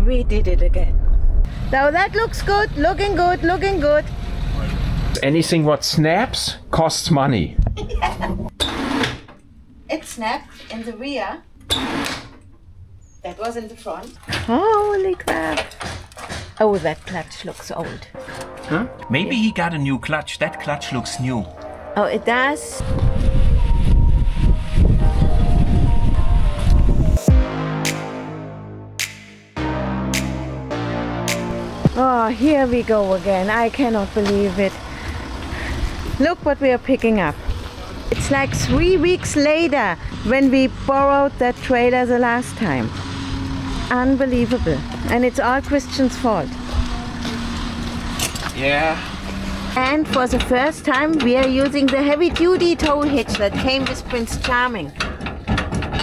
We did it again. Now that looks good, looking good, looking good. Anything what snaps costs money. It snapped in the rear. That was in the front. Holy crap. Oh, that clutch looks old. Huh? Maybe he got a new clutch. That clutch looks new. Oh, it does. Oh, here we go again. I cannot believe it. Look what we are picking up. It's like 3 weeks later when we borrowed that trailer the last time. Unbelievable. And it's all Christian's fault. Yeah. And for the first time we are using the heavy-duty tow hitch that came with Prince Charming.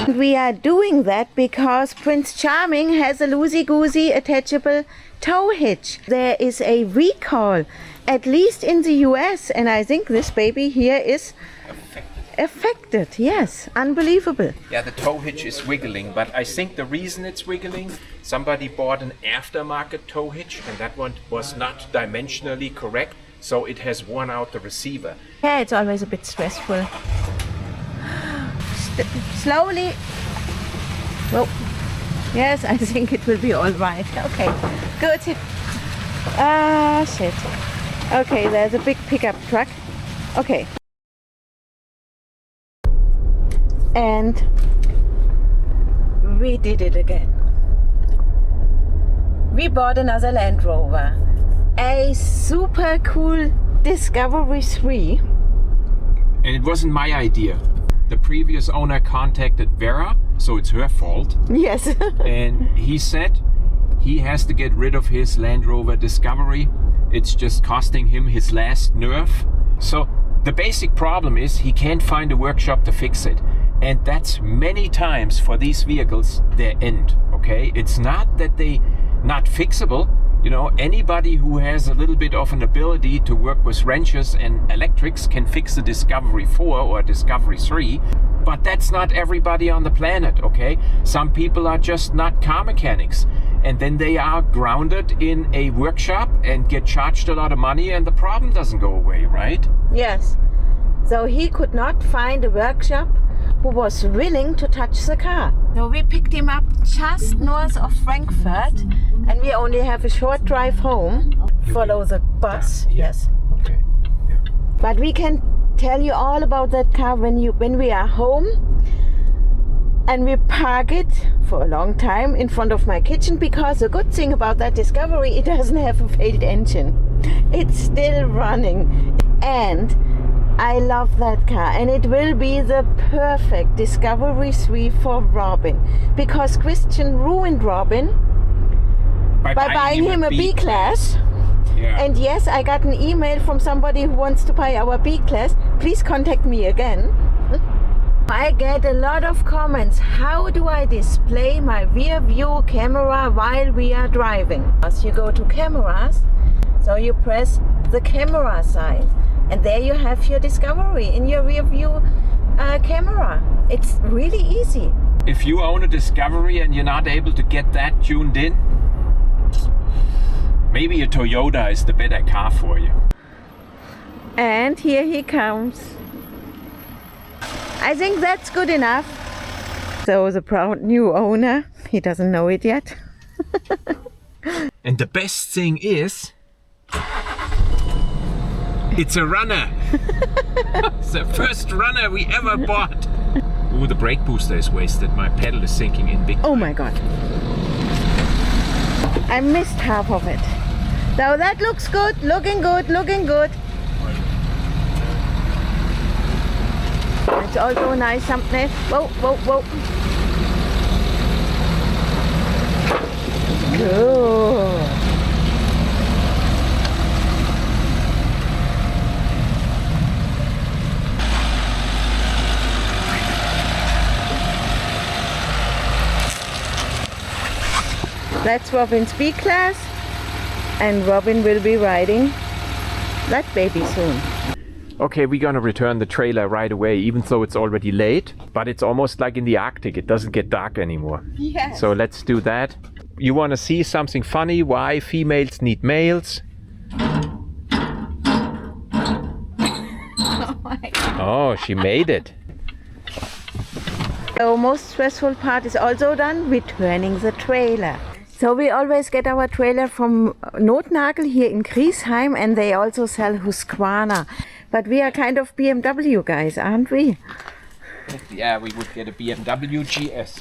We are doing that because Prince Charming has a loosey-goosey attachable tow hitch. There is a recall, at least in the US, and I think this baby here is affected. Yes, unbelievable. Yeah, the tow hitch is wiggling, but I think the reason it's wiggling, somebody bought an aftermarket tow hitch and that one was not dimensionally correct, so it has worn out the receiver. Yeah, it's always a bit stressful. Slowly. Whoa. Yes, I think it will be all right. Okay, good. Ah, shit. Okay, there's a big pickup truck. Okay. And we did it again. We bought another Land Rover. A super cool Discovery 3. And it wasn't my idea. The previous owner contacted Vera, so it's her fault. Yes. And he said he has to get rid of his Land Rover Discovery. It's just costing him his last nerve. So the basic problem is he can't find a workshop to fix it. And that's many times for these vehicles their end, okay? It's not that they not fixable. You know, anybody who has a little bit of an ability to work with wrenches and electrics can fix a Discovery 4 or a Discovery 3, but that's not everybody on the planet, okay? Some people are just not car mechanics, and then they are grounded in a workshop and get charged a lot of money and the problem doesn't go away, right? Yes. So he could not find a workshop who was willing to touch the car. So we picked him up just north of Frankfurt and we only have a short drive home. Follow the bus. Yes. Okay. Yeah. But we can tell you all about that car when we are home, and we park it for a long time in front of my kitchen, because the good thing about that Discovery, it doesn't have a failed engine. It's still running. And I love that car, and it will be the perfect Discovery 3 for Robin, because Christian ruined Robin by buying him a B-Class. Yeah. And yes, I got an email from somebody who wants to buy our B-Class. Please contact me again. I get a lot of comments. How do I display my rear view camera while we are driving? As you go to cameras, so you press the camera sign, and there you have your Discovery in your rear view camera. It's really easy. If you own a Discovery and you're not able to get that tuned in, maybe a Toyota is the better car for you. And here he comes. I think that's good enough. So the proud new owner, he doesn't know it yet. And the best thing is, it's a runner. It's the first runner we ever bought. Ooh, the brake booster is wasted. My pedal is sinking in big time. Oh my god. I missed half of it. So that looks good, looking good, looking good. It's also a nice thumbnail. Whoa, whoa, whoa. Good. That's Robin's B-Class, and Robin will be riding that baby soon. Okay, we're gonna return the trailer right away, even though it's already late, but it's almost like in the Arctic. It doesn't get dark anymore. Yes. So let's do that. You want to see something funny? Why females need males? Oh my God. Oh, she made it. The most stressful part is also done, returning the trailer. So we always get our trailer from Notnagel here in Griesheim, and they also sell Husqvarna. But we are kind of BMW guys, aren't we? Yeah, we would get a BMW GS.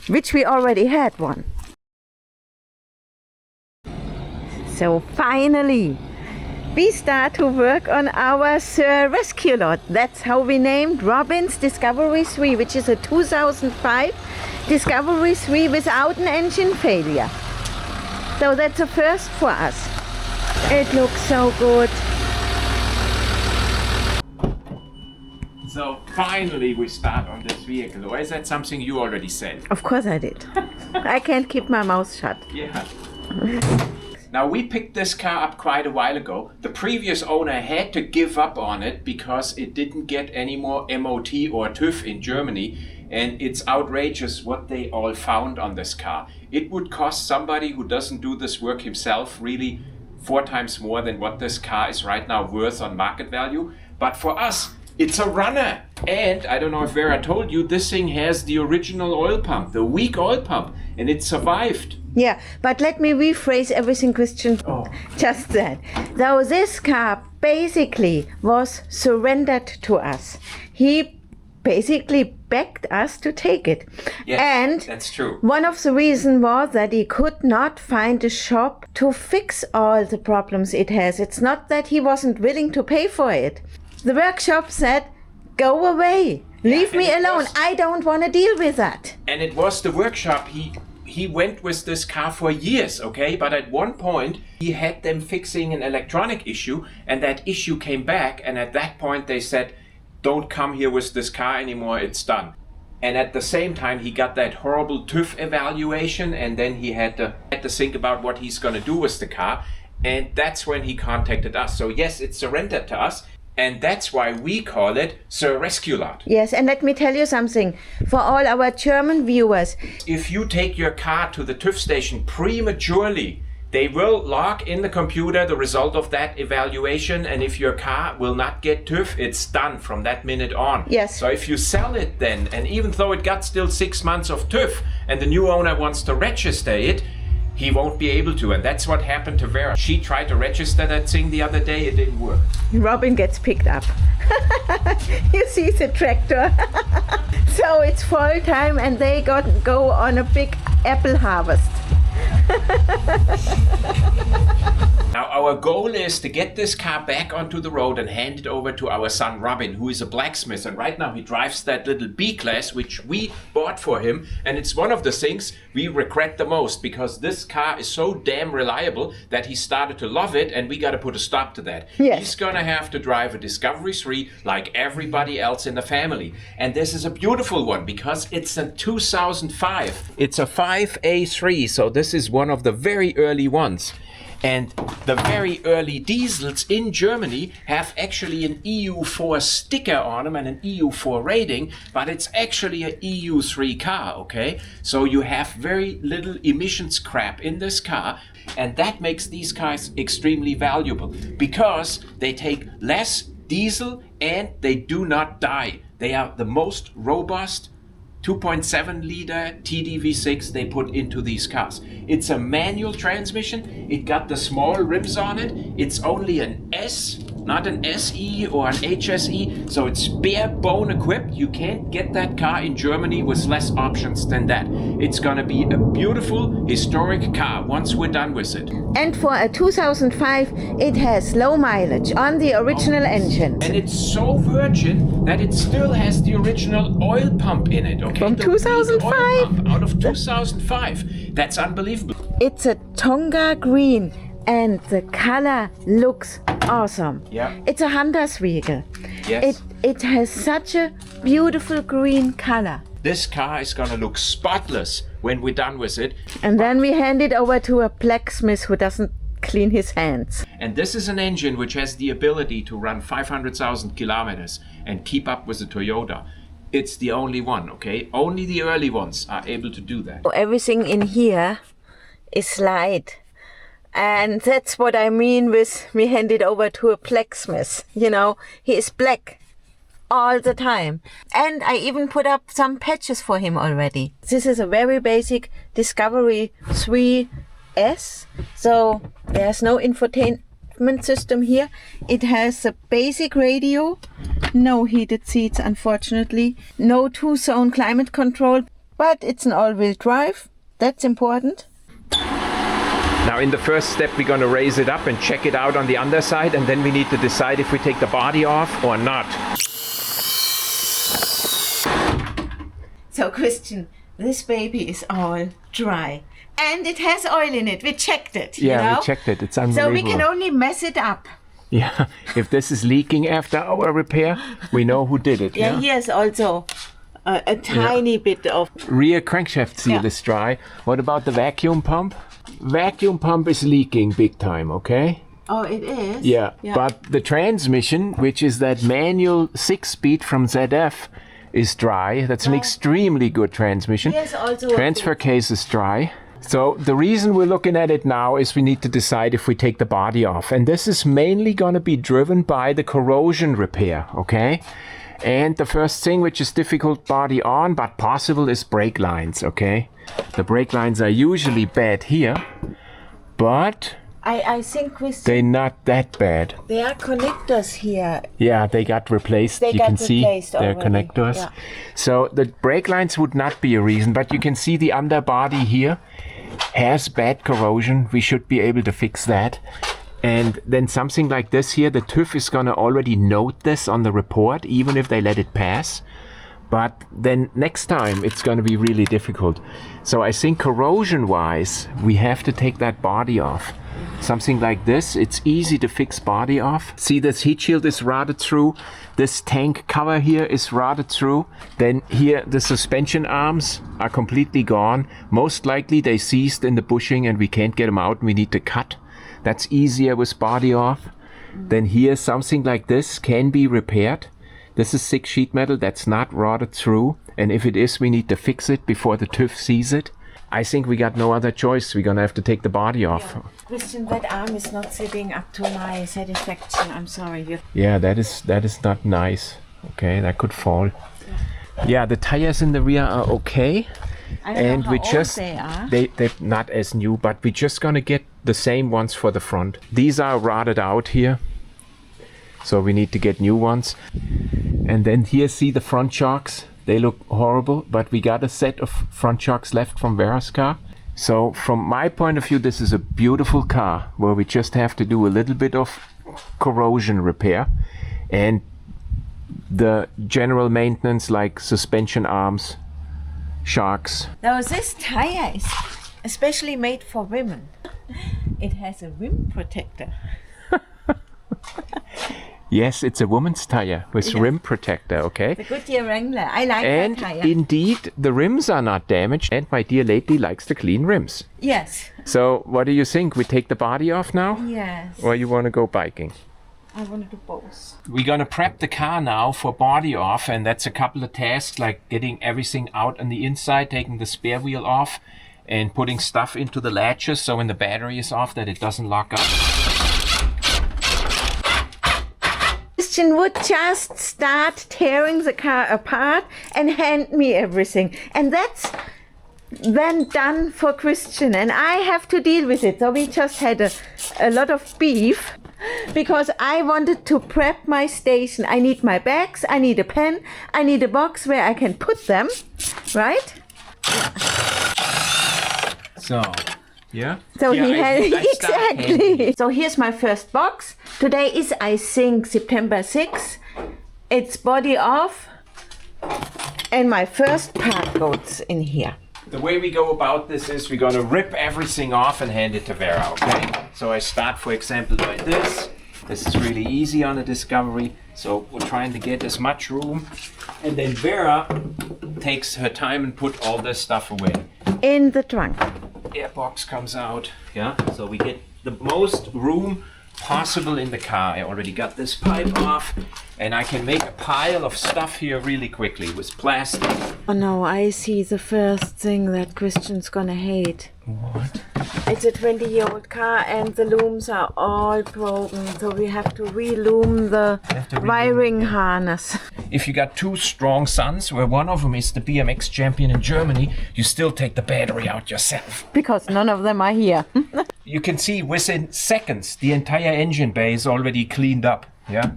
Which we already had one. So finally, we start to work on our Rescuelot. That's how we named Robin's Discovery 3, which is a 2005 Discovery 3 without an engine failure. So that's a first for us. It looks so good. So finally we start on this vehicle. Or is that something you already said? Of course I did. I can't keep my mouth shut. Yeah. Now we picked this car up quite a while ago. The previous owner had to give up on it because it didn't get any more MOT or TÜV in Germany, and it's outrageous what they all found on this car. It would cost somebody who doesn't do this work himself really 4 times more than what this car is right now worth on market value. But for us, it's a runner. And I don't know if Vera told you, this thing has the original oil pump, the weak oil pump, and it survived. Yeah, but let me rephrase everything Christian just said. So this car basically was surrendered to us. He basically begged us to take it. Yes, and that's true. One of the reasons was that he could not find a shop to fix all the problems it has. It's not that he wasn't willing to pay for it. The workshop said, go away, leave me alone. I don't want to deal with that. And it was the workshop, he went with this car for years, okay? But at one point, he had them fixing an electronic issue, and that issue came back, and at that point they said, don't come here with this car anymore, it's done. And at the same time, he got that horrible TÜV evaluation, and then he had to think about what he's gonna do with the car, and that's when he contacted us. So yes, it's surrendered to us. And that's why we call it Rescuelot. Yes, and let me tell you something. For all our German viewers, if you take your car to the TÜV station prematurely, they will log in the computer the result of that evaluation, and if your car will not get TÜV, it's done from that minute on. Yes. So if you sell it then, and even though it got still 6 months of TÜV, and the new owner wants to register it, he won't be able to, and that's what happened to Vera. She tried to register that thing the other day, it didn't work. Robin gets picked up. You see the tractor. So it's fall time and they go on a big apple harvest. Now our goal is to get this car back onto the road and hand it over to our son Robin, who is a blacksmith, and right now he drives that little B-Class which we bought for him, and it's one of the things we regret the most because this car is so damn reliable that he started to love it, and we got to put a stop to that. Yes. He's gonna have to drive a Discovery 3 like everybody else in the family, and this is a beautiful one because it's a 2005. It's a 5A3, so this is one of the very early ones. And the very early diesels in Germany have actually an EU4 sticker on them and an EU4 rating, but it's actually a EU3 car, okay? So you have very little emissions crap in this car, and that makes these cars extremely valuable because they take less diesel and they do not die. They are the most robust 2.7 liter TDV6 they put into these cars. It's a manual transmission. It got the small rims on it. It's only an S, not an SE or an HSE, so it's bare bone equipped. You can't get that car in Germany with less options than that. It's gonna be a beautiful historic car once we're done with it. And for a 2005, it has low mileage on the original engine. And it's so virgin that it still has the original oil pump in it, okay? From The 2005? oil pump out of 2005. That's unbelievable. It's a Tonga green and the color looks awesome. Yeah. It's a Honda's vehicle. Yes. It has such a beautiful green color. This car is gonna look spotless when we're done with it. And then we hand it over to a blacksmith who doesn't clean his hands. And this is an engine which has the ability to run 500,000 kilometers and keep up with the Toyota. It's the only one, okay? Only the early ones are able to do that. So everything in here is light. And that's what I mean with we hand it over to a blacksmith. You know, he is black all the time. And I even put up some patches for him already. This is a very basic Discovery 3S. So there's no infotainment system here. It has a basic radio, no heated seats unfortunately, no 2-zone climate control, but it's an all-wheel drive. That's important. Now in the first step we're going to raise it up and check it out on the underside, and then we need to decide if we take the body off or not. So Christian, this baby is all dry. And it has oil in it. We checked it, you know? We checked it. It's unbelievable. So we can only mess it up. Yeah, if this is leaking after our repair, we know who did it. Yeah, here's also a tiny bit of... Rear crankshaft seal is dry. What about the vacuum pump? Vacuum pump is leaking big time, okay? Oh, it is? Yeah, but the transmission, which is that manual 6-speed from ZF, is dry. That's an extremely good transmission. Yes, also transfer case is dry. So the reason we're looking at it now is we need to decide if we take the body off. And this is mainly going to be driven by the corrosion repair, okay? And the first thing, which is difficult body on, but possible, is brake lines, okay? The brake lines are usually bad here, but I think, Christian, they're not that bad. there are connectors here. Yeah, they got replaced. You can see they're connectors. Yeah. So the brake lines would not be a reason, but you can see the underbody here has bad corrosion. We should be able to fix that. And then something like this here, the TÜV is going to already note this on the report, even if they let it pass. But then next time it's going to be really difficult. So I think corrosion-wise, we have to take that body off. Something like this, it's easy to fix body off. See, this heat shield is rotted through. This tank cover here is rotted through. Then here, the suspension arms are completely gone. Most likely they seized in the bushing and we can't get them out and we need to cut. That's easier with body off. Then here, something like this can be repaired. This is 6 sheet metal that's not rotted through. And if it is, we need to fix it before the TÜV sees it. I think we got no other choice. We're gonna have to take the body off. Yeah. Christian, that arm is not sitting up to my satisfaction. I'm sorry. Yeah, that is not nice. Okay, that could fall. Yeah, the tires in the rear are okay. I don't know how old they are. They're not as new, but we're just gonna get the same ones for the front. These are rotted out here, so we need to get new ones. And then here, see the front shocks. They look horrible, but we got a set of front shocks left from Vera's car. So from my point of view, this is a beautiful car where we just have to do a little bit of corrosion repair and the general maintenance like suspension arms, shocks. Now this tire is especially made for women. It has a rim protector. Yes, it's a woman's tire with rim protector, okay? The Goodyear Wrangler. I like that tire. And indeed, the rims are not damaged. And my dear lady likes to clean rims. Yes. So what do you think? We take the body off now? Yes. Or you want to go biking? I want to do both. We're going to prep the car now for body off. And that's a couple of tasks like getting everything out on the inside, taking the spare wheel off and putting stuff into the latches so when the battery is off that it doesn't lock up. Christian would just start tearing the car apart and hand me everything. And that's then done for Christian. And I have to deal with it. So we just had a lot of beef because I wanted to prep my station. I need my bags, I need a pen, I need a box where I can put them, right? So, yeah. So yeah, he had exactly. So here's my first box. Today is, I think, September 6th. It's body off, and my first part goes in here. The way we go about this is we're going to rip everything off and hand it to Vera, okay? So I start, for example, like this. This is really easy on a Discovery. So we're trying to get as much room. And then Vera takes her time and put all this stuff away. In the trunk. Airbox comes out, yeah? So we get the most room possible in the car. I already got this pipe off and I can make a pile of stuff here really quickly with plastic. Oh no, I see the first thing that Christian's gonna hate. What? It's a 20-year-old car and the looms are all broken, so we have to re-loom the wiring harness. If you got two strong sons, where one of them is the BMX champion in Germany, you still take the battery out yourself. Because none of them are here. You can see within seconds the entire engine bay is already cleaned up. Yeah,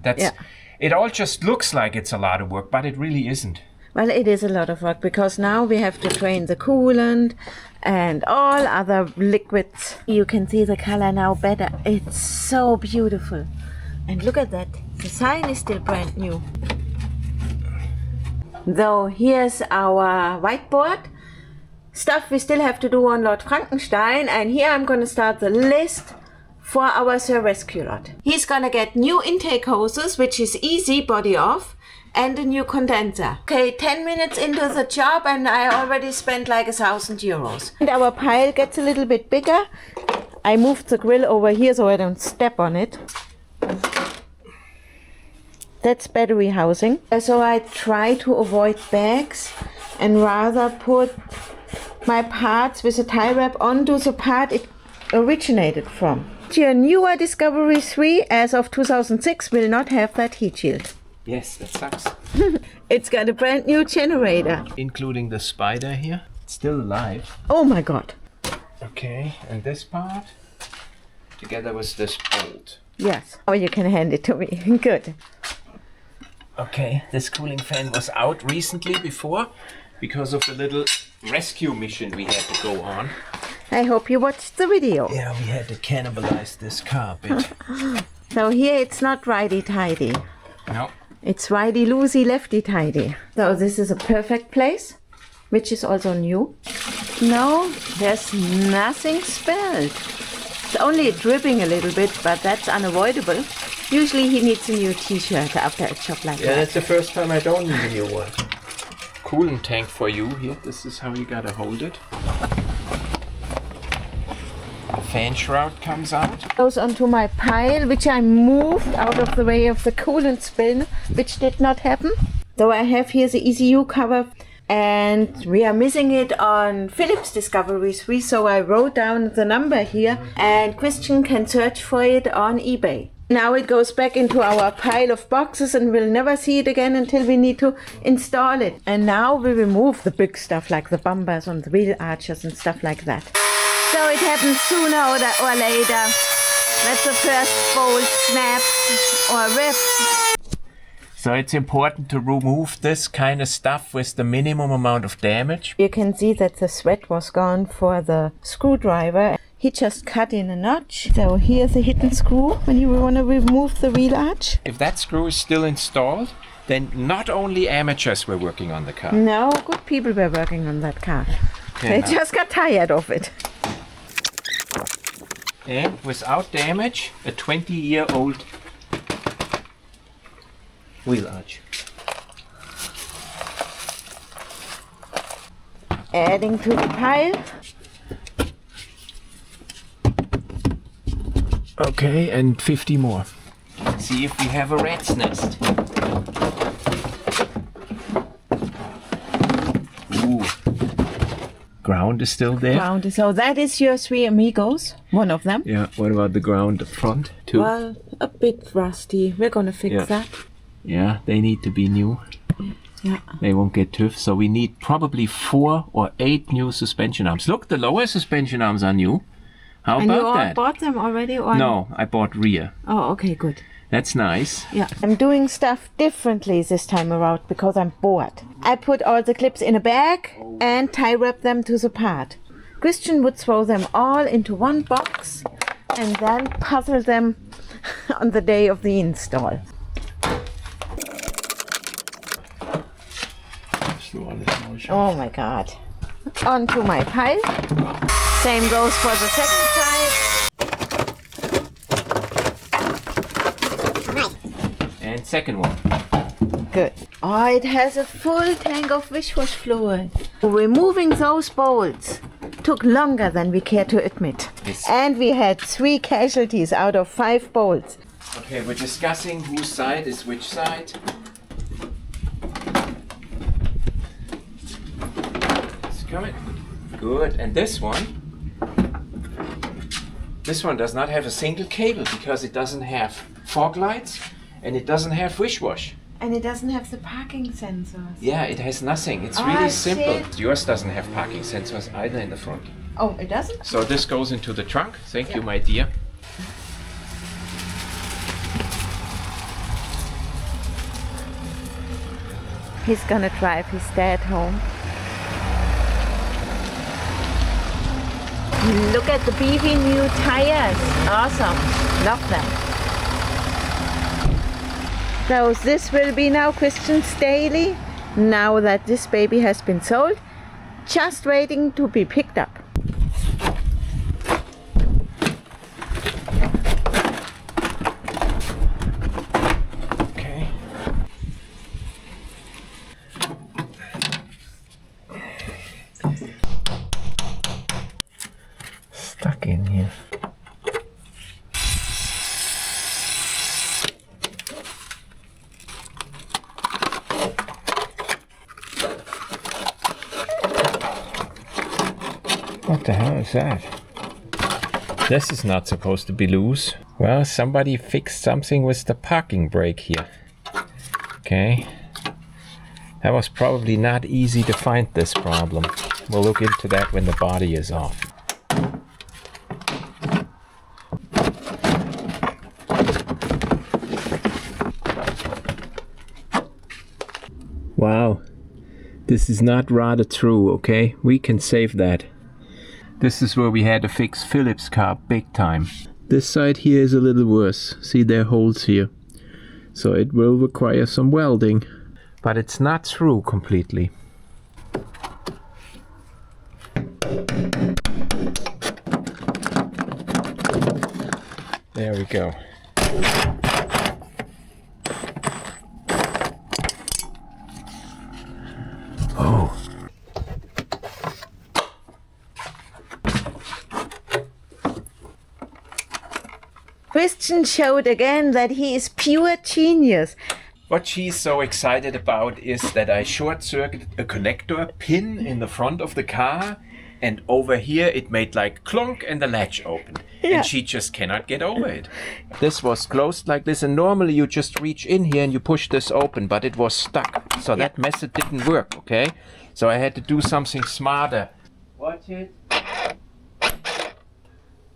It all just looks like it's a lot of work, but it really isn't. Well, it is a lot of work because now we have to drain the coolant and all other liquids. You can see the color now better. It's so beautiful. And look at that. The sign is still brand new. So here's our whiteboard. Stuff we still have to do on Lord Frankenstein. And here I'm going to start the list for our Sir Rescuelot. He's going to get new intake hoses, which is easy, body off. And a new condenser. Okay, 10 minutes into the job and I already spent like €1,000. And our pile gets a little bit bigger. I moved the grill over here so I don't step on it. That's battery housing. So I try to avoid bags and rather put my parts with a tie wrap onto the part it originated from. Your newer Discovery 3 as of 2006 will not have that heat shield. Yes, that sucks. It's got a brand new generator. Including the spider here. It's still alive. Oh my god. Okay, and this part, together with this bolt. Yes. Oh, you can hand it to me. Good. Okay, this cooling fan was out recently before because of the little rescue mission we had to go on. I hope you watched the video. Yeah, we had to cannibalize this car a bit. So here it's not righty-tighty. No. It's righty-loosey, lefty-tighty. So this is a perfect place, which is also new. No, there's nothing spilled. It's only dripping a little bit, but that's unavoidable. Usually he needs a new t-shirt after a job like that. Yeah, that's the first time I don't need a new one. Coolant tank for you here. This is how you gotta hold it. Fan shroud comes out. Goes onto my pile, which I moved out of the way of the coolant spill, which did not happen. So I have here the ECU cover, and we are missing it on Philips Discovery 3, so I wrote down the number here, and Christian can search for it on eBay. Now it goes back into our pile of boxes and we'll never see it again until we need to install it. And now we remove the big stuff like the bumpers and the wheel arches and stuff like that. So it happens sooner or later. That's the first bolt snaps or rips. So it's important to remove this kind of stuff with the minimum amount of damage. You can see that the thread was gone for the screwdriver. He just cut in a notch. So here's a hidden screw when you want to remove the wheel arch. If that screw is still installed, then not only amateurs were working on the car. No, good people were working on that car. Yeah, they just got tired of it. And without damage, a 20-year-old wheel arch. Adding to the pile. Okay, and 50 more. See if we have a rat's nest. Ooh. Ground is still there. Ground. So that is your three amigos, one of them. Yeah, what about the ground up front too? Well, a bit rusty. We're gonna fix that. Yeah, they need to be new. Yeah. They won't get TÜV, so we need probably 4 or 8 new suspension arms. Look, the lower suspension arms are new. How and about that? You bought them already? Or No, I bought rear. Oh, okay, good. That's nice. Yeah. I'm doing stuff differently this time around because I'm bored. I put all the clips in a bag and tie wrap them to the part. Christian would throw them all into one box and then puzzle them on the day of the install. Oh my god. Onto my pile. Same goes for the second side. And second one. Good. Oh, it has a full tank of dishwash fluid. Removing those bolts took longer than we care to admit. Yes. And we had 3 casualties out of 5 bolts. Okay, we're discussing whose side is which side. It's coming. Good. And this one This one does not have a single cable because it doesn't have fog lights and it doesn't have wish wash. And it doesn't have the parking sensors. Yeah, it has nothing. It's Oh, really simple. shit. Yours doesn't have parking sensors either in the front. Oh, it doesn't? So this goes into the trunk. Thank you, my dear. He's gonna drive his dad home. Look at the beefy new tires. Awesome. Love them. So this will be now Christian's daily. Now that this baby has been sold. Just waiting to be picked up. Okay. Stuck in here. What the hell is that? This is not supposed to be loose. Well, somebody fixed something with the parking brake here. Okay. That was probably not easy to find this problem. We'll look into that when the body is off. Wow. This is not rather true, okay? We can save that. This is where we had to fix Philip's car big time. This side here is a little worse. See, there are holes here. So it will require some welding. But it's not through completely. There we go. Oh. Christian showed again that he is pure genius. What she's so excited about is that I short-circuited a connector pin in the front of the car, and over here it made like clunk and the latch opened. Yeah. And she just cannot get over it. This was closed like this, and normally you just reach in here and you push this open, but it was stuck. So that method didn't work, okay? So I had to do something smarter. Watch it.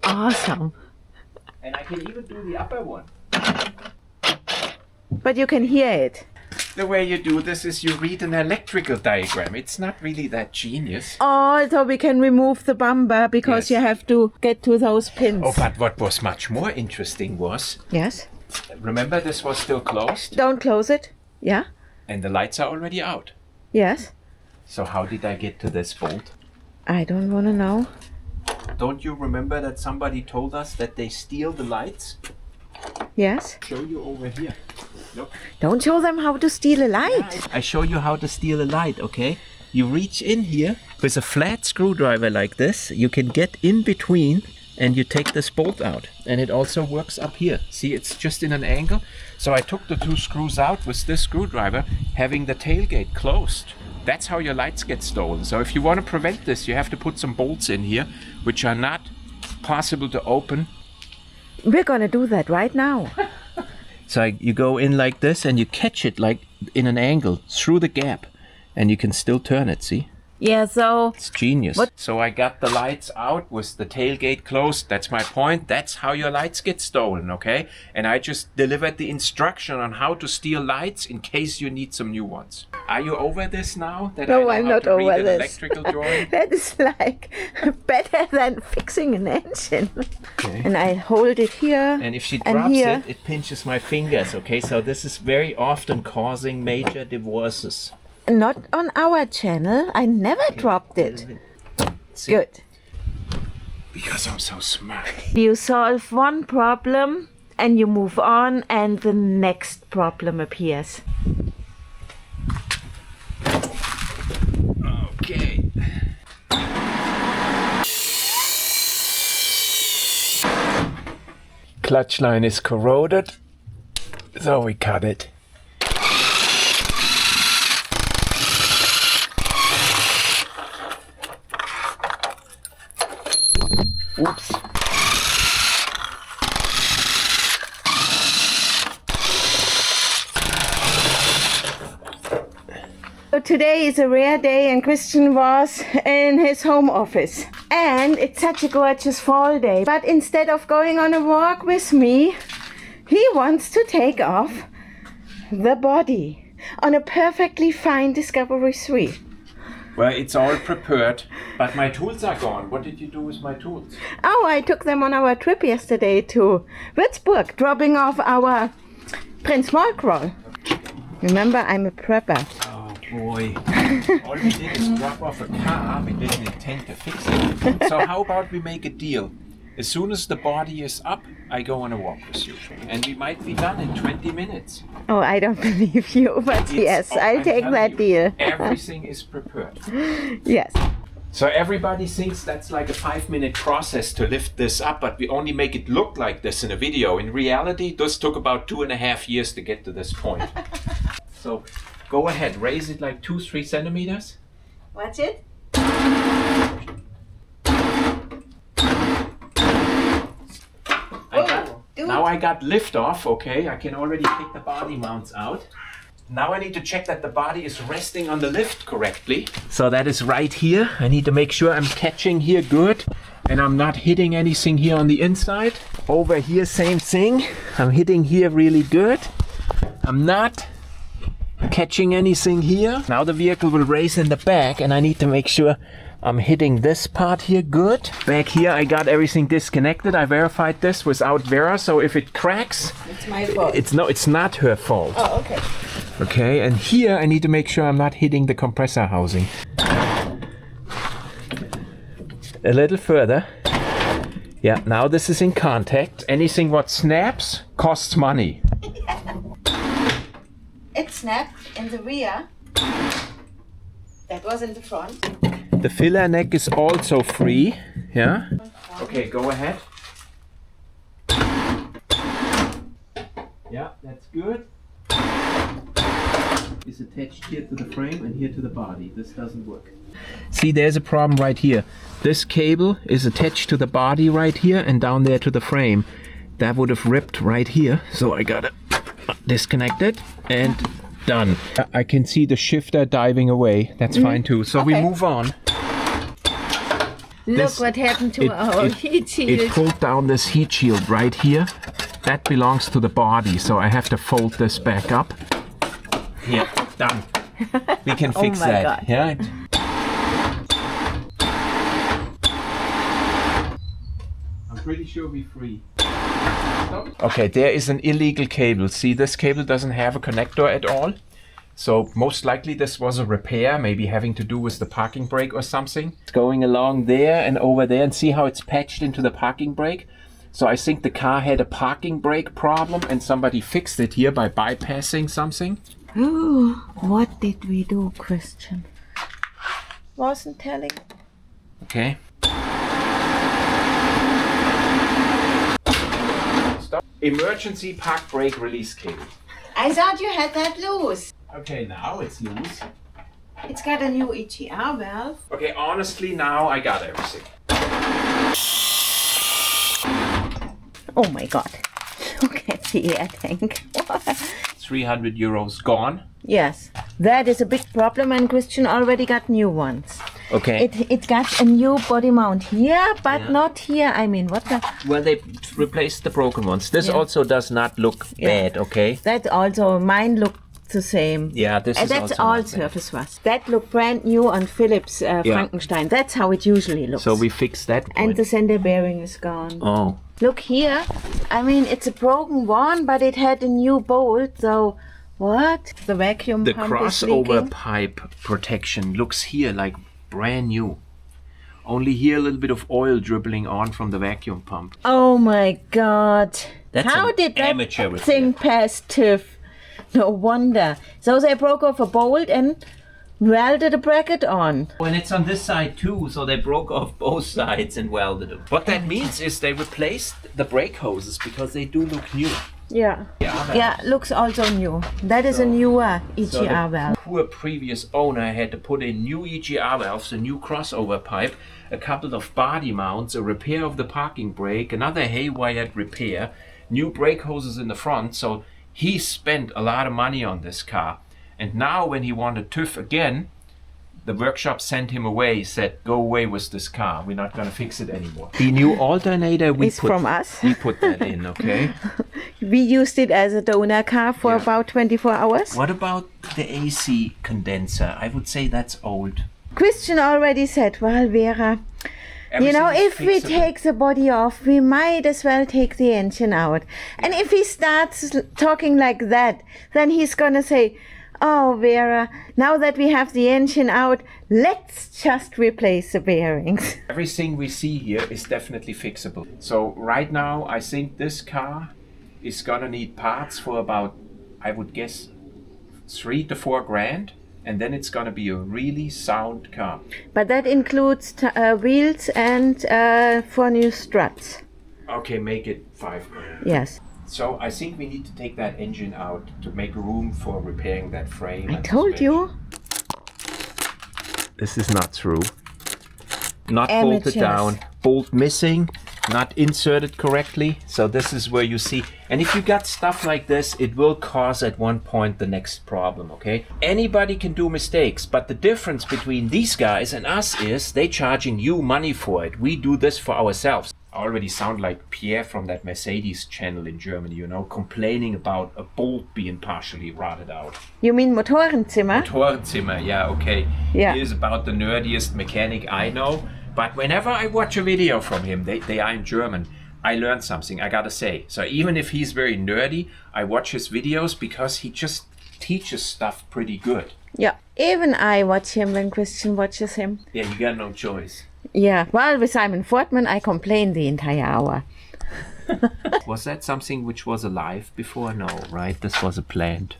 Awesome. And I can even do the upper one. But you can hear it. The way you do this is you read an electrical diagram. It's not really that genius. Oh, so we can remove the bumper because Yes. you have to get to those pins. Oh, but what was much more interesting was, Yes. remember this was still closed Don't close it. Yeah. and the lights are already out. Yes. So how did I get to this bolt? I don't want to know. Don't you remember that somebody told us that they steal the lights? Yes. Show you over here. Look. Don't show them how to steal a light. I show you how to steal a light, okay? You reach in here with a flat screwdriver like this. You can get in between and you take this bolt out. And it also works up here. See, it's just in an angle. So I took the two screws out with this screwdriver, having the tailgate closed. That's how your lights get stolen. So if you want to prevent this, you have to put some bolts in here, which are not possible to open. We're gonna do that right now. So you go in like this and you catch it like in an angle through the gap, and you can still turn it, see? Yeah, so It's genius. What? So I got the lights out with the tailgate closed. That's my point. That's how your lights get stolen, okay? And I just delivered the instruction on how to steal lights in case you need some new ones. Are you over this now? That I no, know I'm how not to read over an this. electrical drawing? That is like better than fixing an engine. Okay. And I hold it here. And if she and drops here. it pinches my fingers, okay? So this is very often causing major divorces. Not on our channel. I never dropped it. See? Good. Because I'm so smart. You solve one problem and you move on, and the next problem appears. Okay. Clutch line is corroded, so we cut it. Oops. today is a rare day and Christian was in his home office. And it's such a gorgeous fall day. But instead of going on a walk with me, he wants to take off the body on a perfectly fine Discovery 3. Well, it's all prepared, but my tools are gone. What did you do with my tools? Oh, I took them on our trip yesterday to Würzburg, dropping off our Prince Smallcrawl. Remember, I'm a prepper. Oh boy. All we did is drop off a car. We didn't intend to fix it. So how about we make a deal? As soon as the body is up, I go on a walk with you. And we might be done in 20 minutes. Oh, I don't believe you, but yes, I'll take that deal. Everything is prepared. Yes. So everybody thinks that's like a 5-minute process to lift this up, but we only make it look like this in a video. In reality, this took about 2.5 years to get to this point. So go ahead, raise it like 2-3 centimeters. Watch it. Now I got lift off, okay? I can already take the body mounts out. Now I need to check that the body is resting on the lift correctly. So that is right here. I need to make sure I'm catching here good and I'm not hitting anything here on the inside. Over here, same thing. I'm hitting here really good. I'm not catching anything here. Now the vehicle will raise in the back and I need to make sure I'm hitting this part here good. Back here I got everything disconnected. I verified this without Vera, so if it cracks, It's my fault. it's not her fault. Oh, okay. Okay, and here I need to make sure I'm not hitting the compressor housing. A little further. Yeah, now this is in contact. Anything what snaps costs money. It snapped in the rear. That was in the front. The filler neck is also free. Yeah. Okay, go ahead. Yeah, that's good. Is attached here to the frame and here to the body. This doesn't work. See, there's a problem right here. This cable is attached to the body right here and down there to the frame. That would have ripped right here. So I gotta disconnect it and done. I can see the shifter diving away. That's fine too. So we move on. Look This- what happened to our heat shield. It pulled down this heat shield right here. That belongs to the body, so I have to fold this back up. Yeah, done. We can fix my that. God. Yeah. I'm pretty sure we're free. Okay, there is an illegal cable. See, this cable doesn't have a connector at all. So most likely this was a repair, maybe having to do with the parking brake or something. It's going along there and over there, and see how it's patched into the parking brake? So I think the car had a parking brake problem and somebody fixed it here by bypassing something. Oh, what did we do, Christian? Wasn't telling. Okay. Stop. Emergency park brake release cable. I thought you had that loose. Okay, now it's loose. It's got a new EGR valve. Okay, honestly, now I got everything. Oh my god. Look at the air tank. 300 euros gone. Yes, that is a big problem, and Christian already got new ones. Okay. It got a new body mount here, but not here. I mean, what the... Well, they replaced the broken ones. This Yeah. also does not look bad, okay? That also, mine looked the same. Yeah, this is That's also all not bad. surface rust. That looked brand new on Philips Frankenstein. That's how it usually looks. So we fixed that point. And the center bearing is gone. Oh. Look here. I mean, it's a broken one, but it had a new bolt. So, what? The vacuum The pump is crossover leaking. pipe protection looks here like brand new. Only here a little bit of oil dribbling on from the vacuum pump. Oh my god. That's How an did amateur that with thing pass TÜV? No wonder. So they broke off a bolt and welded a bracket on. And it's on this side too, so they broke off both sides and welded them. What that means is they replaced the brake hoses because they do look new. Yeah. Yeah, Yeah, looks also new. That is a newer So EGR the valve. poor previous owner had to put in new EGR valves, a new crossover pipe, a couple of body mounts, a repair of the parking brake, another haywired repair, new brake hoses in the front. So he spent a lot of money on this car. And now when he wanted TÜV again, the workshop sent him away, said, go away with this car. We're not going to fix it anymore. The new alternator, It's from us. We put that in, okay? We used it as a donor car for about 24 hours. What about the AC condenser? I would say that's old. Christian already said, well, Vera, you know, if we take the body off, we might as well take the engine out. And if he starts talking like that, then he's going to say, oh, Vera, now that we have the engine out, let's just replace the bearings. Everything we see here is definitely fixable. So right now, I think this car is gonna need parts for about, I would guess, 3 to 4 grand. And then it's gonna be a really sound car. But that includes wheels and 4 new struts. Okay, make it 5 grand. Yes. So I think we need to take that engine out to make room for repairing that frame. I told you. This is not true. Not Amateurs. bolted down, bolt missing, not inserted correctly. So this is where you see, and if you got stuff like this, it will cause at one point the next problem, okay? Anybody can do mistakes, but the difference between these guys and us is they charging you money for it. We do this for ourselves. I already sound like Pierre from that Mercedes channel in Germany, you know, complaining about a bolt being partially rotted out. You mean Motorenzimmer? Motorenzimmer, yeah, okay. Yeah. He is about the nerdiest mechanic I know. But whenever I watch a video from him, they are in German, I learn something, I gotta say. So even if he's very nerdy, I watch his videos because he just teaches stuff pretty good. Yeah. Even I watch him when Christian watches him. Yeah, you got no choice. Yeah. Well, with Simon Fortman, I complain the entire hour. Was that something which was alive before? No, right? This was a plant.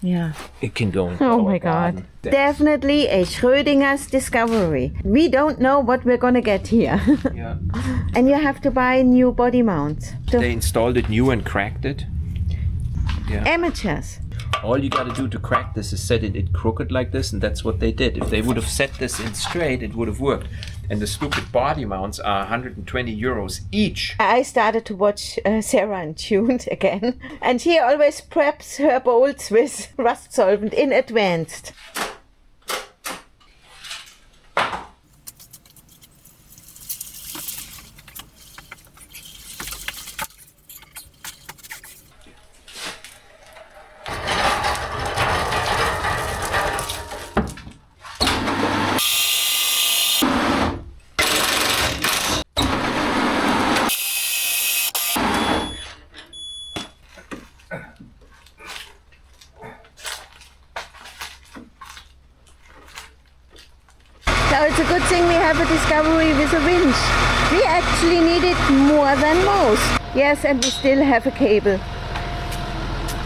Yeah. It can go into Oh our my garden. God. Definitely a Schrödinger's Discovery. We don't know what we're gonna get here. Yeah. And you have to buy new body mounts. So They installed it new and cracked it. Yeah. amateurs. All you gotta do to crack this is set it crooked like this, and that's what they did. If they would have set this in straight, it would have worked. And the stupid body mounts are 120 euros each. I started to watch Sarah and Tuned again. And she always preps her bolts with rust solvent in advance. So it's a good thing we have a Discovery with a winch. We actually need it more than most. Yes, and we still have a cable.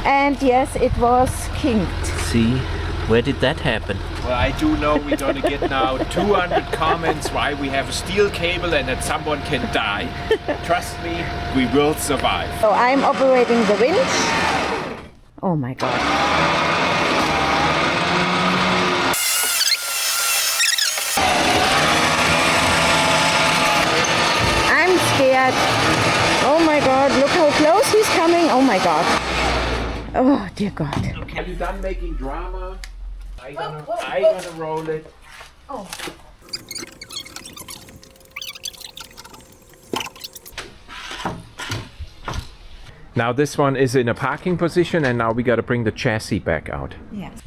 And yes, it was kinked. See, where did that happen? Well, I do know we're gonna get now 200 comments why we have a steel cable and that someone can die. Trust me, we will survive. So I'm operating the winch. Oh my God. I'm scared. Oh my God, look how close he's coming. Oh my God. Oh dear God. Are you done making drama? I gonna roll it. Oh. Now this one is in a parking position, and now we gotta bring the chassis back out. Yes.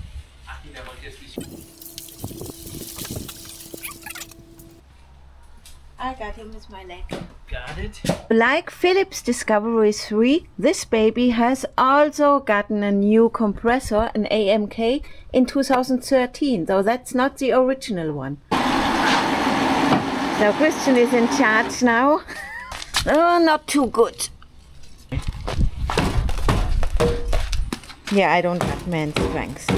I got him with my leg. Got it. Like Philips Discovery 3, this baby has also gotten a new compressor, an AMK, in 2013, though that's not the original one. So Christian is in charge now. Oh, not too good. Yeah, I don't have man strength.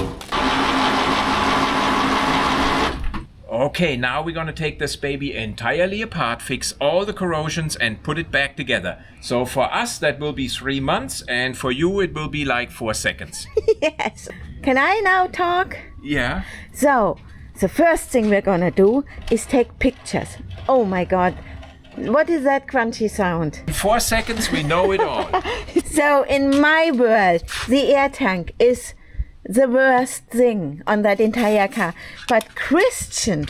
Okay, now we're gonna take this baby entirely apart, fix all the corrosions and put it back together. So for us that will be 3 months, and for you it will be like 4 seconds. Yes. Can I now talk? Yeah. So, the first thing we're gonna do is take pictures. Oh my God. What is that crunchy sound? In 4 seconds we know it all. So, in my world, the air tank is the worst thing on that entire car. But Christian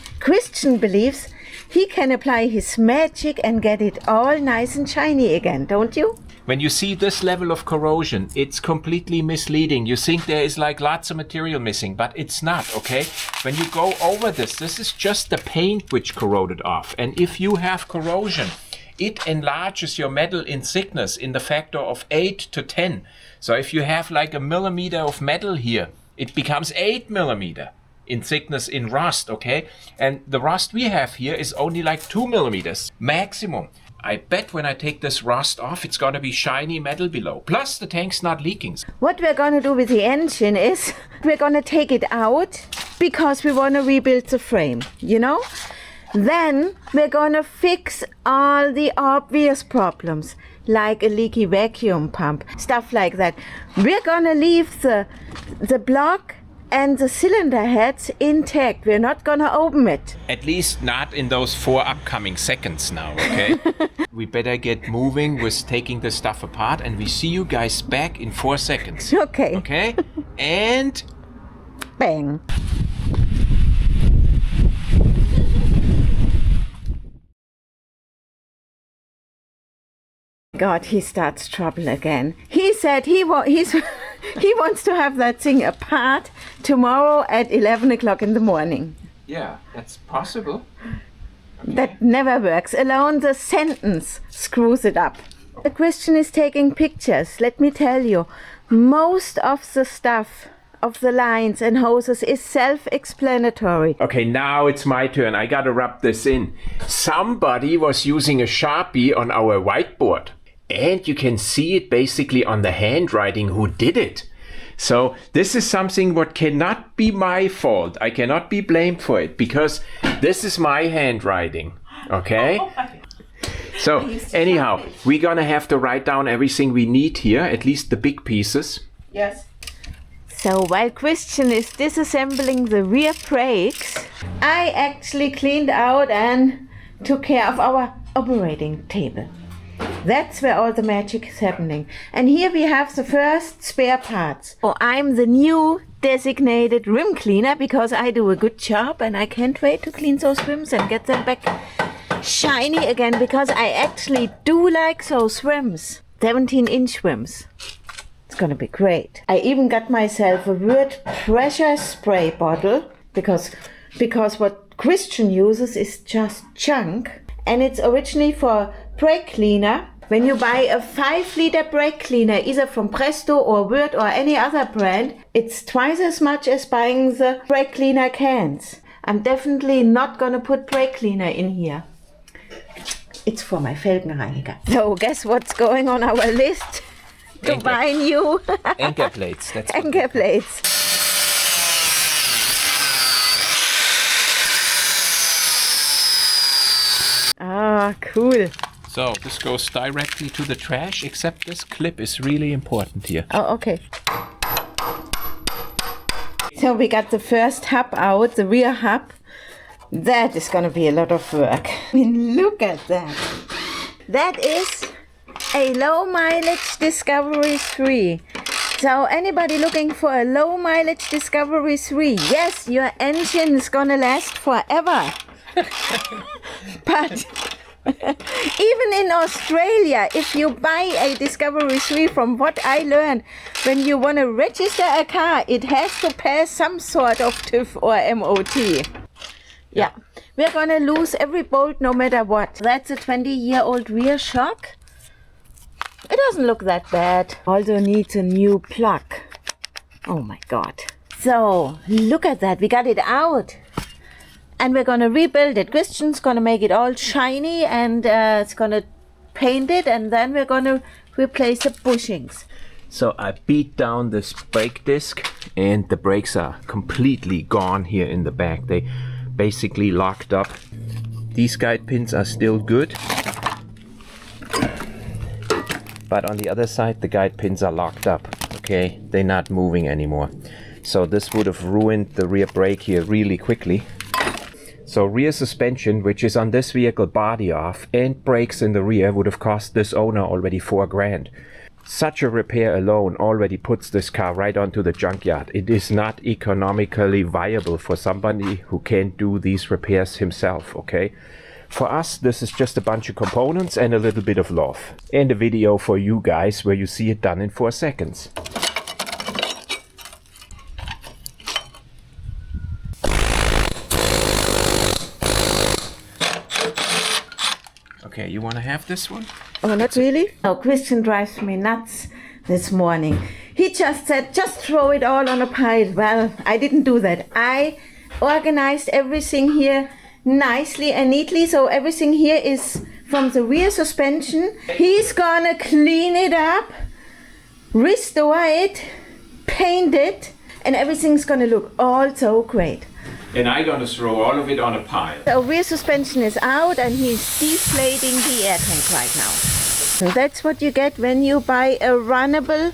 believes he can apply his magic and get it all nice and shiny again, don't you? When you see this level of corrosion, it's completely misleading. You think there is like lots of material missing, but it's not, okay? When you go over this is just the paint which corroded off. And if you have corrosion, it enlarges your metal in thickness in the factor of 8 to 10. So if you have like a millimeter of metal here, it becomes 8 millimeter in thickness in rust, okay? And the rust we have here is only like 2 millimeters maximum. I bet when I take this rust off, it's gonna be shiny metal below. Plus the tank's not leaking. What we're gonna do with the engine is we're gonna take it out because we wanna rebuild the frame, you know? Then we're gonna fix all the obvious problems, like a leaky vacuum pump, stuff like that. We're gonna leave the block and the cylinder heads intact. We're not gonna open it. At least not in those 4 upcoming seconds now, okay? We better get moving with taking the stuff apart, and we see you guys back in 4 seconds. Okay. Okay? And... bang. God, he starts trouble again. He said he wants to have that thing apart tomorrow at 11 o'clock in the morning. Yeah, that's possible. Okay. That never works. Alone the sentence screws it up. The Christian is taking pictures. Let me tell you, most of the stuff of the lines and hoses is self-explanatory. Okay, now it's my turn. I gotta rub this in. Somebody was using a Sharpie on our whiteboard. And you can see it basically on the handwriting who did it. So this is something what cannot be my fault. I cannot be blamed for it because this is my handwriting. Okay? So anyhow, we're gonna have to write down everything we need here, at least the big pieces. Yes. So while Christian is disassembling the rear brakes, I actually cleaned out and took care of our operating table. That's where all the magic is happening. And here we have the first spare parts. Oh, I'm the new designated rim cleaner because I do a good job and I can't wait to clean those rims and get them back shiny again because I actually do like those rims. 17-inch rims. It's gonna be great. I even got myself a word pressure spray bottle because what Christian uses is just junk. And it's originally for brake cleaner. When you buy a 5-liter brake cleaner, either from Presto or Word or any other brand, it's twice as much as buying the brake cleaner cans. I'm definitely not gonna put brake cleaner in here. It's for my Felgenreiniger. So guess what's going on our list to buy new anchor plates. That's anchor plates. Ah, cool. So this goes directly to the trash, except this clip is really important here. Oh, okay. So we got the first hub out, the rear hub. That is gonna be a lot of work. I mean, look at that. That is a low mileage Discovery 3. So anybody looking for a low mileage Discovery 3, yes, your engine is gonna last forever. But even in Australia, if you buy a Discovery 3, from what I learned, when you want to register a car, it has to pass some sort of TÜV or MOT. Yeah, we're gonna lose every bolt no matter what. That's a 20-year-old rear shock. It doesn't look that bad. Also needs a new plug. Oh my God. So look at that, we got it out. And we're gonna rebuild it. Christian's gonna make it all shiny and it's gonna paint it, and then we're gonna replace the bushings. So I beat down this brake disc and the brakes are completely gone here in the back. They basically locked up. These guide pins are still good, but on the other side the guide pins are locked up. Okay, they're not moving anymore. So this would have ruined the rear brake here really quickly. So rear suspension, which is on this vehicle body off, and brakes in the rear would have cost this owner already $4,000. Such a repair alone already puts this car right onto the junkyard. It is not economically viable for somebody who can't do these repairs himself, okay? For us, this is just a bunch of components and a little bit of love. And a video for you guys where you see it done in 4 seconds. Okay, you want to have this one? Oh, not really? Oh, Christian drives me nuts this morning. He just said, just throw it all on a pile. Well, I didn't do that. I organized everything here nicely and neatly, so everything here is from the rear suspension. He's gonna clean it up, restore it, paint it, and everything's gonna look all so great. And I'm gonna throw all of it on a pile. The rear suspension is out and he's deflating the air tank right now. So that's what you get when you buy a runnable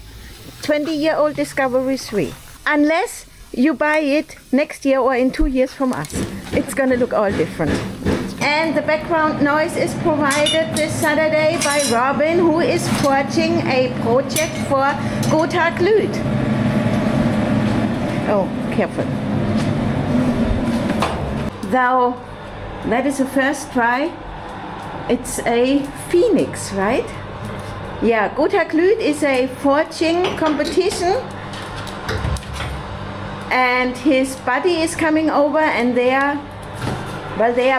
20-year-old Discovery 3. Unless you buy it next year or in 2 years from us. It's gonna look all different. And the background noise is provided this Saturday by Robin, who is forging a project for Gotha Glüht. Oh, careful. Now, that is the first try. It's a Phoenix, right? Yeah, Gotha Glüht is a forging competition. And his buddy is coming over and they are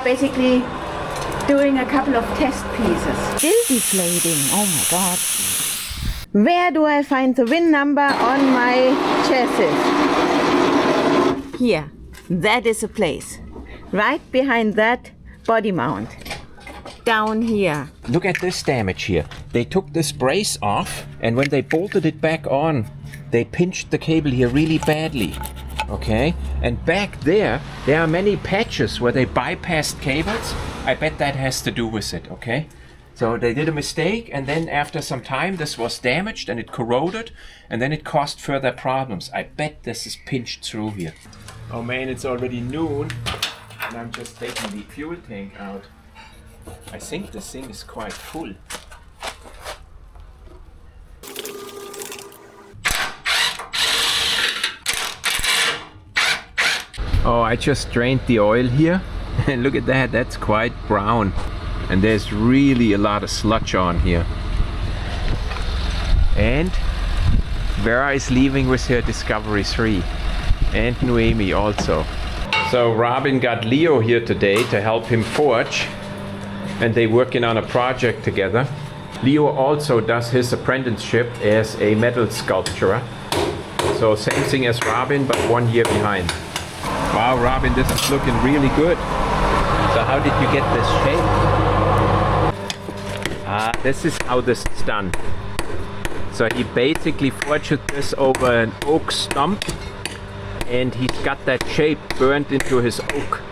basically doing a couple of test pieces. Still deflating, oh my God. Where do I find the VIN number on my chassis? Here, that is a place. Right behind that body mount. Down here. Look at this damage here. They took this brace off and when they bolted it back on, they pinched the cable here really badly. Okay? And back there are many patches where they bypassed cables. I bet that has to do with it, okay? So they did a mistake and then after some time this was damaged and it corroded and then it caused further problems. I bet this is pinched through here. Oh man, it's already noon. And I'm just taking the fuel tank out. I think this thing is quite full. Oh, I just drained the oil here. And look at that, that's quite brown. And there's really a lot of sludge on here. And Vera is leaving with her Discovery 3. And Noemi also. So Robin got Leo here today to help him forge and they're working on a project together. Leo also does his apprenticeship as a metal sculptor. So same thing as Robin, but 1 year behind. Wow, Robin, this is looking really good. So how did you get this shape? This is how this is done. So he basically forged this over an oak stump and he's got that shape burnt into his oak.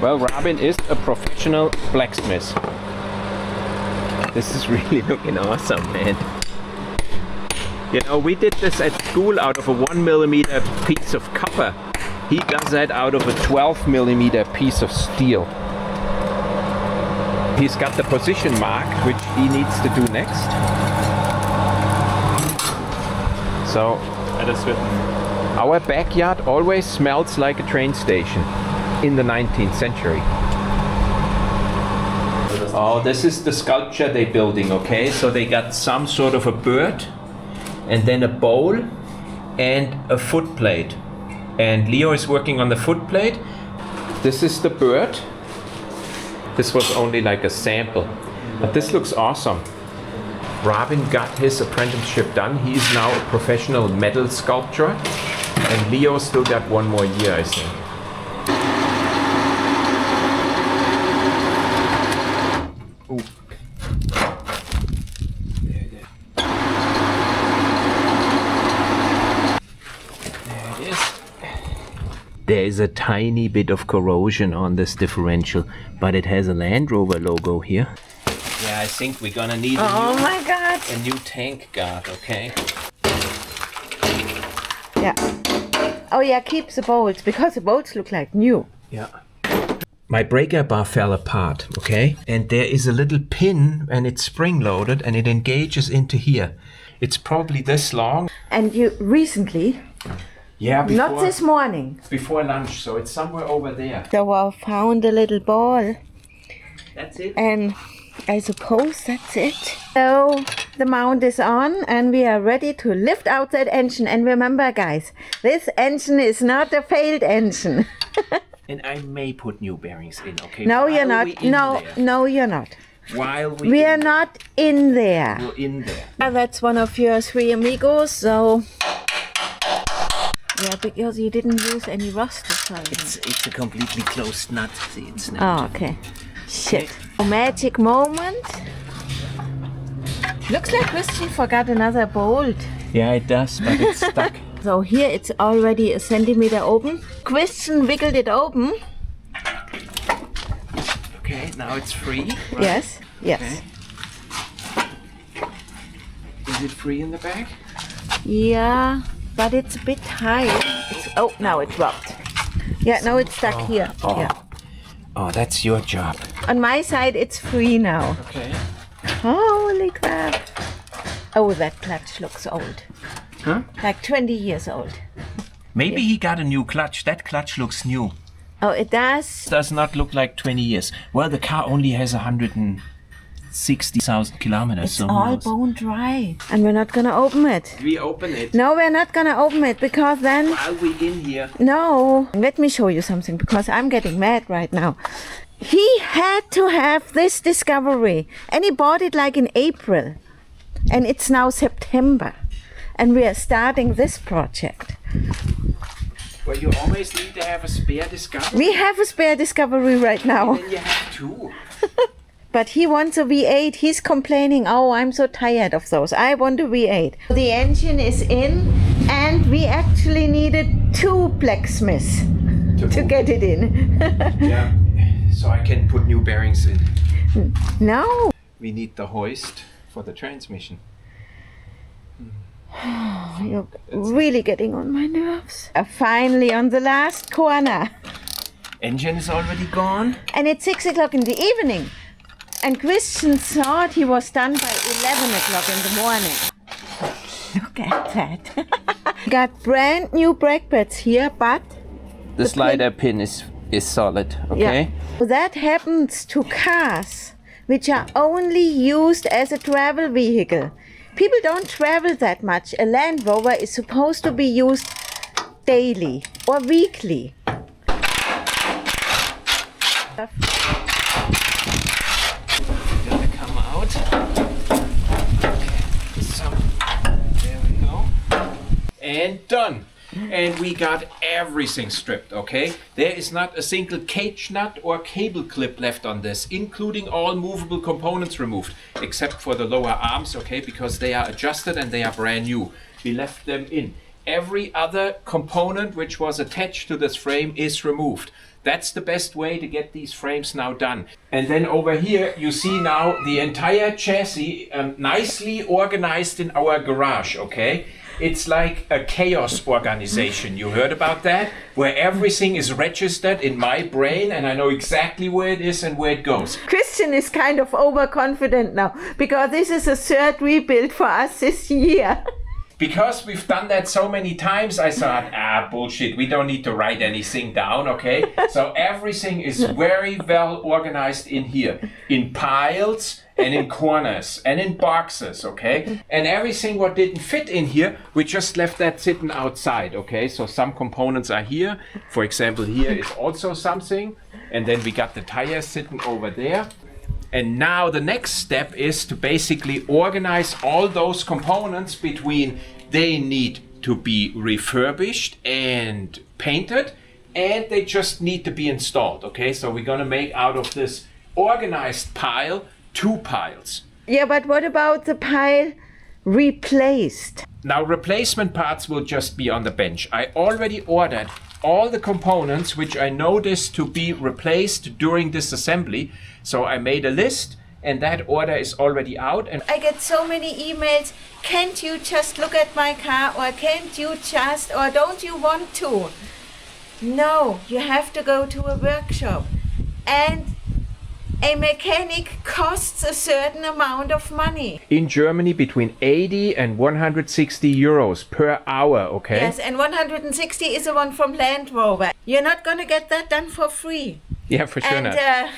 Well, Robin is a professional blacksmith. This is really looking awesome, man. You know, we did this at school out of a 1mm piece of copper. He does that out of a 12mm piece of steel. He's got the position marked, which he needs to do next. So, our backyard always smells like a train station in the 19th century. Oh, this is the sculpture they're building, okay? So they got some sort of a bird and then a bowl and a footplate. And Leo is working on the footplate. This is the bird. This was only like a sample, but this looks awesome. Robin got his apprenticeship done. He is now a professional metal sculptor. And Leo still got 1 more year, I think. Ooh. There it is. There is a tiny bit of corrosion on this differential, but it has a Land Rover logo here. Yeah, I think we're gonna need a new tank guard, okay? Yeah. Oh yeah, keep the bolts, because the bolts look like new. Yeah. my breaker bar fell apart, okay? And there is a little pin and it's spring loaded and it engages into here. It's probably this long. And you recently? Yeah, before, not this morning. Before lunch, so it's somewhere over there. So I found a little ball. That's it? And I suppose that's it. So the mount is on and we are ready to lift out that engine. And remember guys, this engine is not a failed engine. And I may put new bearings in, okay? No, you're not. No, you're not. While we are not in there. We're in there. That's one of your 3 amigos, so... Yeah, because you didn't use any rust or something. It's a completely closed nut. See, it's not. Oh, okay. Shit. A magic moment. Looks like Christian forgot another bolt. Yeah, it does, but it's stuck. So here it's already a centimeter open. Christian wiggled it open. Okay, now it's free. Right? Yes, yes. Okay. Is it free in the back? Yeah, but it's a bit high. Oh, now it dropped. Yeah, now it's stuck here. Oh. Yeah. Oh, that's your job. On my side, it's free now. Okay. Holy crap. Oh, that clutch looks old. Huh? Like 20 years old. Maybe he got a new clutch. That clutch looks new. Oh, it does? Does not look like 20 years. Well, the car only has 160,000 kilometers. It's so all bone dry. And we're not gonna open it. We open it. No, we're not gonna open it because then... While we in here. No. Let me show you something because I'm getting mad right now. He had to have this Discovery and he bought it like in April. And it's now September. And we are starting this project. Well, you always need to have a spare Discovery. We have a spare Discovery right now. And then you have 2. But he wants a V8. He's complaining, oh, I'm so tired of those. I want a V8. The engine is in and we actually needed 2 blacksmiths to get it in. Yeah, so I can put new bearings in. No. We need the hoist for the transmission. You're really getting on my nerves. Finally on the last corner. Engine is already gone. And it's 6 o'clock in the evening. And Christian thought he was done by 11 o'clock in the morning. Look at that. Got brand new brake pads here, but... The slider pin is solid, okay? Yeah. That happens to cars which are only used as a travel vehicle. People don't travel that much. A Land Rover is supposed to be used daily or weekly. Gonna come out. Okay. So, there we go. And done. And we got everything stripped, okay? There is not a single cage nut or cable clip left on this, including all movable components removed, except for the lower arms, okay? Because they are adjusted and they are brand new. We left them in. Every other component which was attached to this frame is removed. That's the best way to get these frames now done. And then over here you see now the entire chassis nicely organized in our garage, okay? It's like a chaos organization. You heard about that? Where everything is registered in my brain and I know exactly where it is and where it goes. Christian is kind of overconfident now because this is a 3rd rebuild for us this year. Because we've done that so many times, I thought, bullshit, we don't need to write anything down, okay? So everything is very well organized in here, in piles and in corners and in boxes, okay? And everything what didn't fit in here, we just left that sitting outside, okay? So some components are here. For example, here is also something. And then we got the tires sitting over there. And now the next step is to basically organize all those components between they need to be refurbished and painted and they just need to be installed, okay? So we're gonna make out of this organized pile 2 piles. Yeah, but what about the pile replaced? Now replacement parts will just be on the bench. I already ordered all the components which I noticed to be replaced during this assembly. So I made a list and that order is already out. And I get so many emails, can't you just look at my car or can't you just, or don't you want to? No, you have to go to a workshop and a mechanic costs a certain amount of money. In Germany, between 80 and 160 euros per hour, okay? Yes, and 160 is the one from Land Rover. You're not going to get that done for free. Yeah, for sure And not.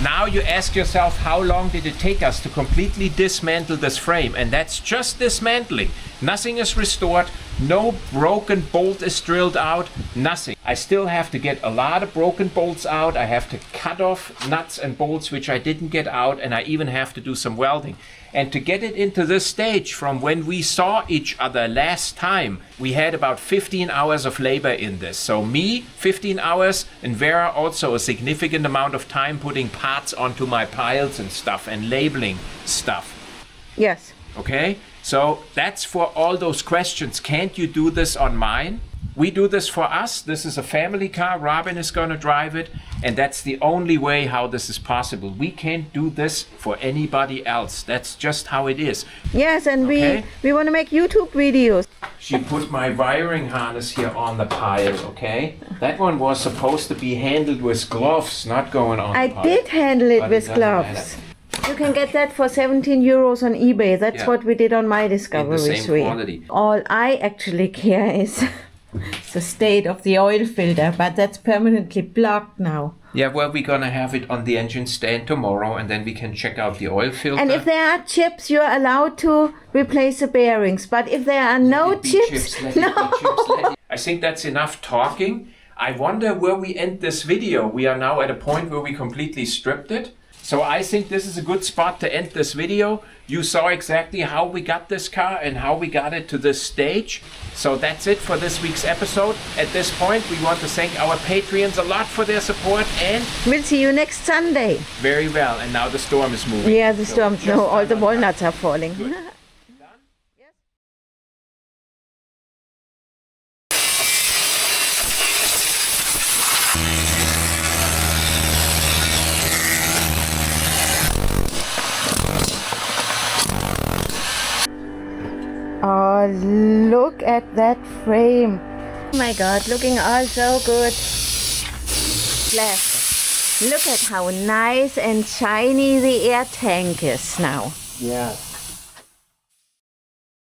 Now you ask yourself, how long did it take us to completely dismantle this frame? And that's just dismantling. Nothing is restored. No broken bolt is drilled out. Nothing. I still have to get a lot of broken bolts out. I have to cut off nuts and bolts, which I didn't get out. And I even have to do some welding. And to get it into this stage, from when we saw each other last time, we had about 15 hours of labor in this. So me, 15 hours, and Vera also a significant amount of time putting parts onto my piles and stuff and labeling stuff. yes. Okay? So that's for all those questions. Can't you do this on mine? We do this for us. This is a family car. Robin is going to drive it. And that's the only way how this is possible. We can't do this for anybody else. That's just how it is. Yes, and Okay. we want to make YouTube videos. She put my wiring harness here on the pile, okay? That one was supposed to be handled with gloves, not going on I the pile. did handle it But with doesn't gloves. matter. You can get that for 17 euros on eBay. That's Yeah. what we did on my In the Discovery same 3. quality. All I actually care is the state of the oil filter, but that's permanently blocked now. Yeah, well, we're gonna have it on the engine stand tomorrow, and then we can check out the oil filter. And if there are chips, you're allowed to replace the bearings. But if there are no Let it be chips, let it be no. chips, let it- I think that's enough talking. I wonder where we end this video. We are now at a point where we completely stripped it. So I think this is a good spot to end this video. You saw exactly how we got this car and how we got it to this stage. So that's it for this week's episode. At this point, we want to thank our Patreons a lot for their support, and We'll see you next Sunday. very well. And now the storm is moving. Yeah, the So storm. just No, all the done on time. walnuts are falling. Good. Oh, look at that frame. Oh my God, looking all so good. Plastic. Look at how nice and shiny the air tank is now. Yeah.